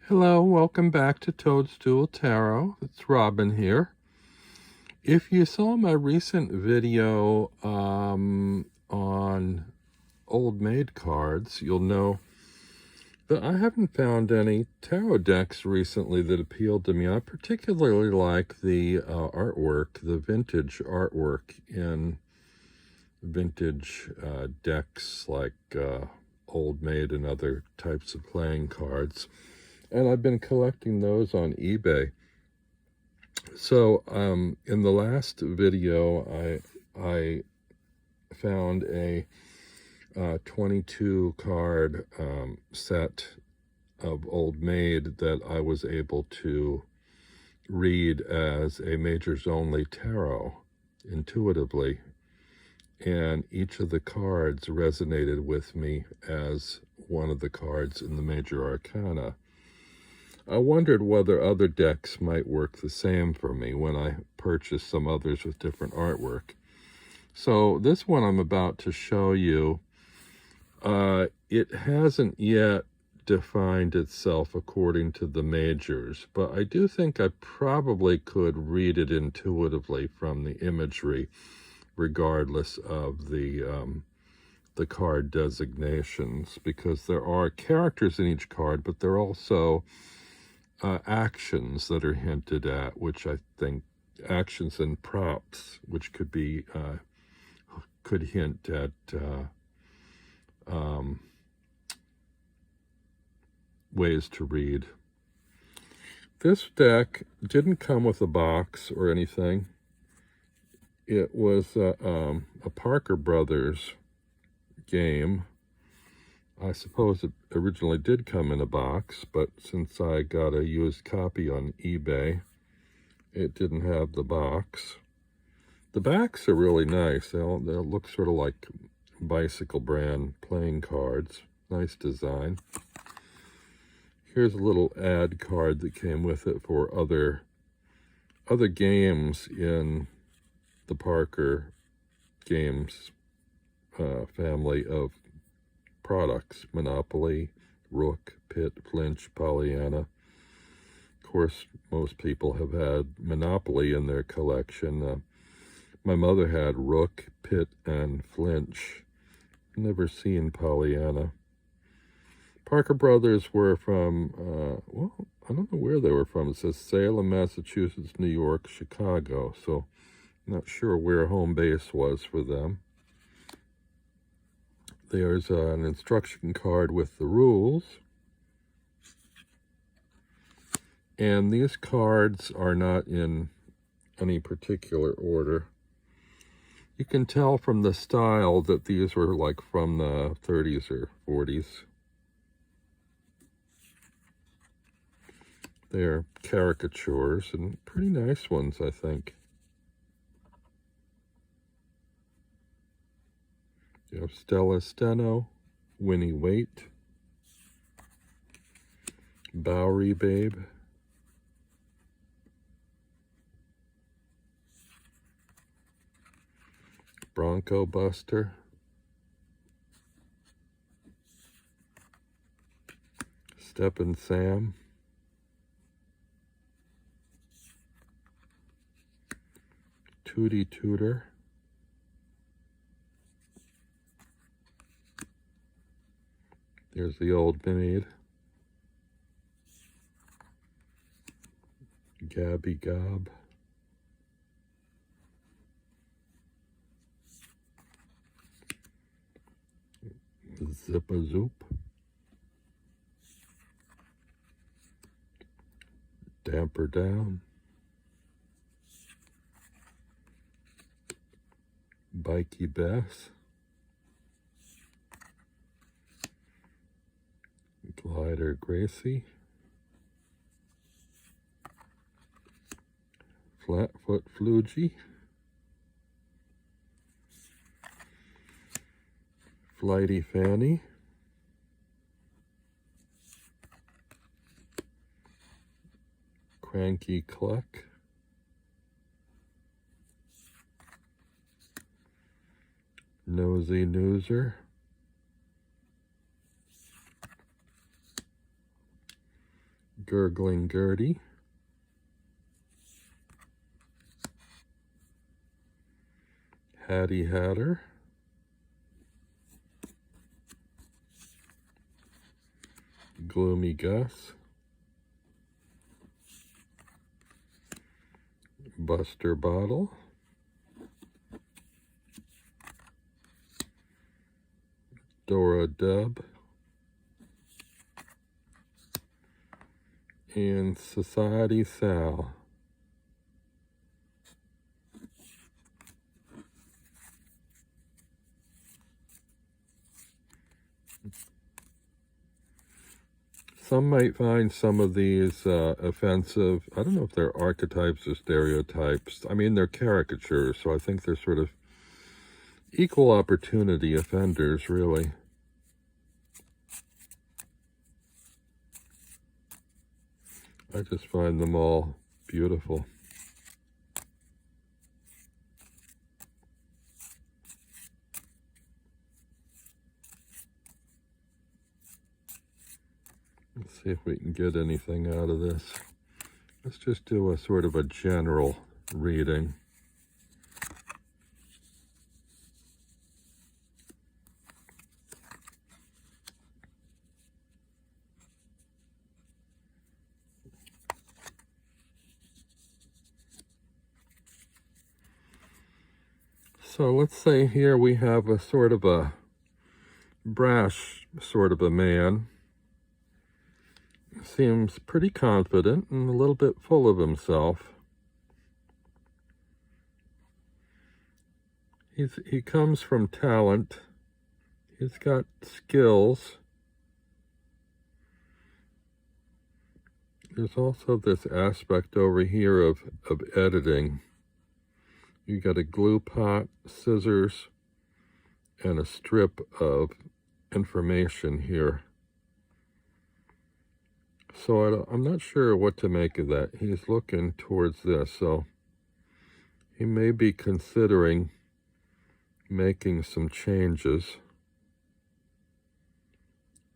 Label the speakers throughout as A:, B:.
A: Hello, welcome back to Toadstool Tarot. It's Robin here. If you saw my recent video on Old Maid cards, you'll know that I haven't found any tarot decks recently that appealed to me. I particularly like the artwork, the vintage artwork in vintage decks like Old Maid and other types of playing cards. And I've been collecting those on eBay. So in the last video, I found a 22 card set of Old Maid that I was able to read as a Majors Only tarot intuitively. And each of the cards resonated with me as one of the cards in the Major Arcana. I wondered whether other decks might work the same for me when I purchased some others with different artwork. So this one I'm about to show you, it hasn't yet defined itself according to the majors, but I do think I probably could read it intuitively from the imagery, regardless of the card designations, because there are characters in each card, but there are also actions that are hinted at, which I think actions and props, which could be could hint at ways to read. This deck didn't come with a box or anything. It was a Parker Brothers game. I suppose it originally did come in a box, but since I got a used copy on eBay, it didn't have the box. The backs are really nice. They'll look sort of like bicycle brand playing cards. Nice design. Here's a little ad card that came with it for other games in the Parker Games family of products: Monopoly, Rook, Pit, Flinch, Pollyanna. Of course, most people have had Monopoly in their collection. My mother had Rook, Pit, and Flinch. Never seen Pollyanna. Parker Brothers were from, well, I don't know where they were from. It says Salem, Massachusetts, New York, Chicago. So not sure where home base was for them. There's an instruction card with the rules. And these cards are not in any particular order. You can tell from the style that these were like from the 30s or 40s. They're caricatures and pretty nice ones, I think. You have Stella Steno, Winnie Waite, Bowery Babe, Bronco Buster, Steppin' Sam, Tootie Tooter, there's the Old Maid, Gabby Gob, Zippa Zoop, Damper Down, Bikey Bess, Glider Gracie, Flatfoot Flugie, Flighty Fanny, Cranky Cluck, Nosy Nooser, Gurgling Gertie, Hattie Hatter, Gloomy Gus, Buster Bottle, Dora Dub, and Society Sal. Some might find some of these offensive. I don't know if they're archetypes or stereotypes. I mean, they're caricatures, so I think they're sort of equal opportunity offenders, really. I just find them all beautiful. Let's see if we can get anything out of this. Let's just do a sort of a general reading. So let's say here we have a sort of a brash sort of a man. Seems pretty confident and a little bit full of himself. He comes from talent. He's got skills. There's also this aspect over here of editing. You got a glue pot, scissors, and a strip of information here. So I'm not sure what to make of that. He's looking towards this, so he may be considering making some changes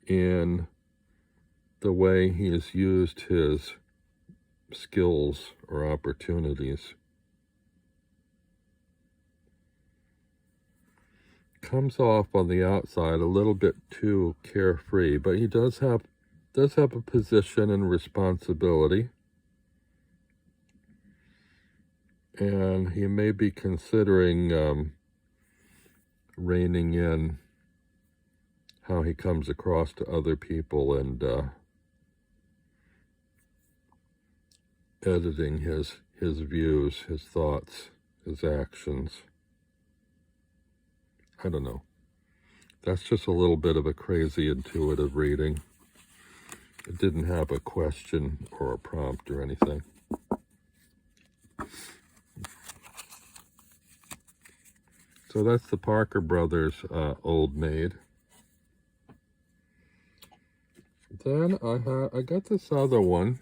A: in the way he has used his skills or opportunities. Comes off on the outside a little bit too carefree, but he does have a position and responsibility, and he may be considering reining in how he comes across to other people and editing his views, his thoughts, his actions. I don't know. That's just a little bit of a crazy intuitive reading. It didn't have a question or a prompt or anything. So that's the Parker Brothers Old Maid. Then I got this other one.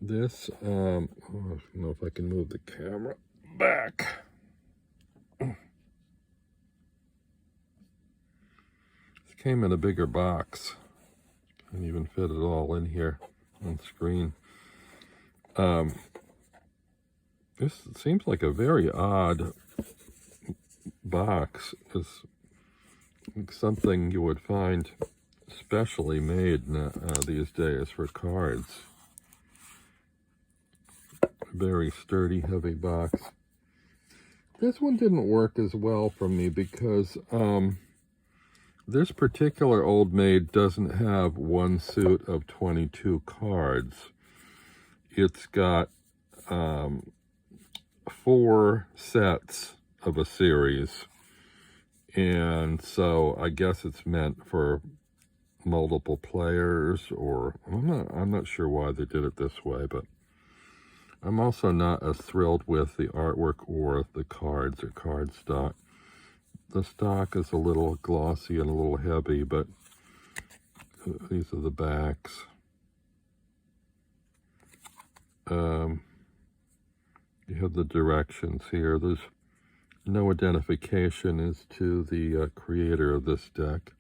A: This, I don't know if I can move the camera back. This came in a bigger box. Can't even fit it all in here on screen. This seems like a very odd box. It's like something you would find specially made these days for cards. Very sturdy, heavy box. This one didn't work as well for me because this particular Old Maid doesn't have one suit of 22 cards. It's got 4 sets of a series, and so I guess it's meant for multiple players, or I'm not sure why they did it this way, but I'm also not as thrilled with the artwork or the cards or cardstock. The stock is a little glossy and a little heavy, but these are the backs. You have the directions here. There's no identification as to the creator of this deck.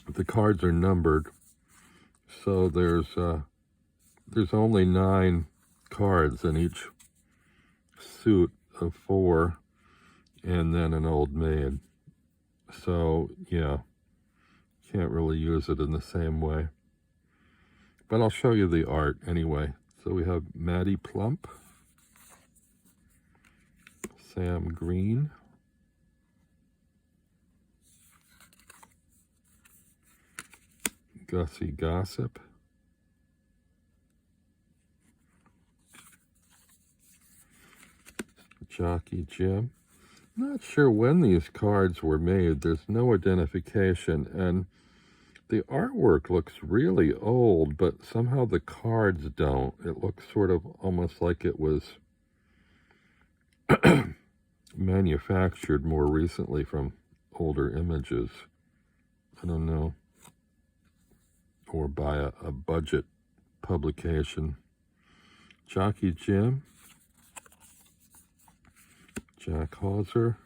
A: The cards are numbered, So there's only 9 cards in each suit of 4, and then an Old Maid. So yeah, can't really use it in the same way. But I'll show you the art anyway. So we have Maddie Plump, Sam Green, Gussie Gossip, Jockey Jim. Not sure when these cards were made. There's no identification, and the artwork looks really old, but somehow the cards don't. It looks sort of almost like it was manufactured more recently from older images. I don't know. Or by a budget publication. Jockey Jim, Jack Hauser,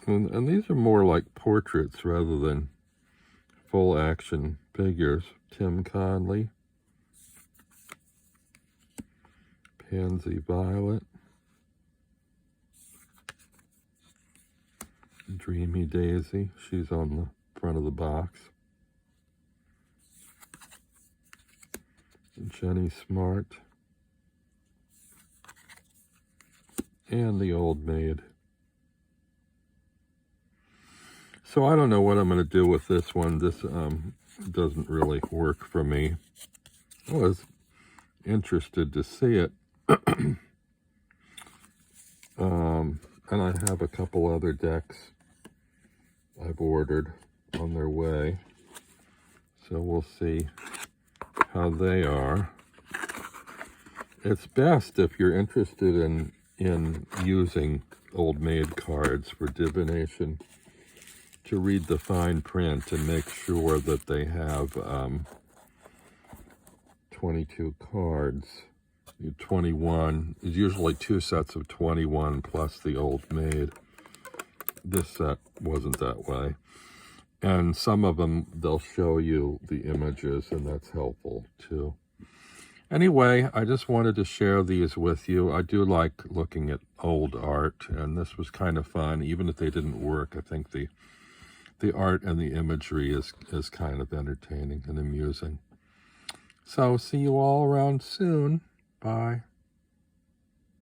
A: and these are more like portraits rather than full action figures. Tim Conley, Pansy Violet, Dreamy Daisy, she's on the front of the box. Jenny Smart, and the Old Maid. So I don't know what I'm going to do with this one. This doesn't really work for me. I was interested to see it. And I have a couple other decks I've ordered on their way. So we'll see how they are. It's best if you're interested in using Old Maid cards for divination to read the fine print and make sure that they have 22 cards. 21 is usually 2 sets of 21 plus the Old Maid. This set wasn't that way. And some of them, they'll show you the images, and that's helpful too. Anyway, I just wanted to share these with you. I do like looking at old art, and this was kind of fun. Even if they didn't work, I think the art and the imagery is kind of entertaining and amusing. So see you all around soon. Bye.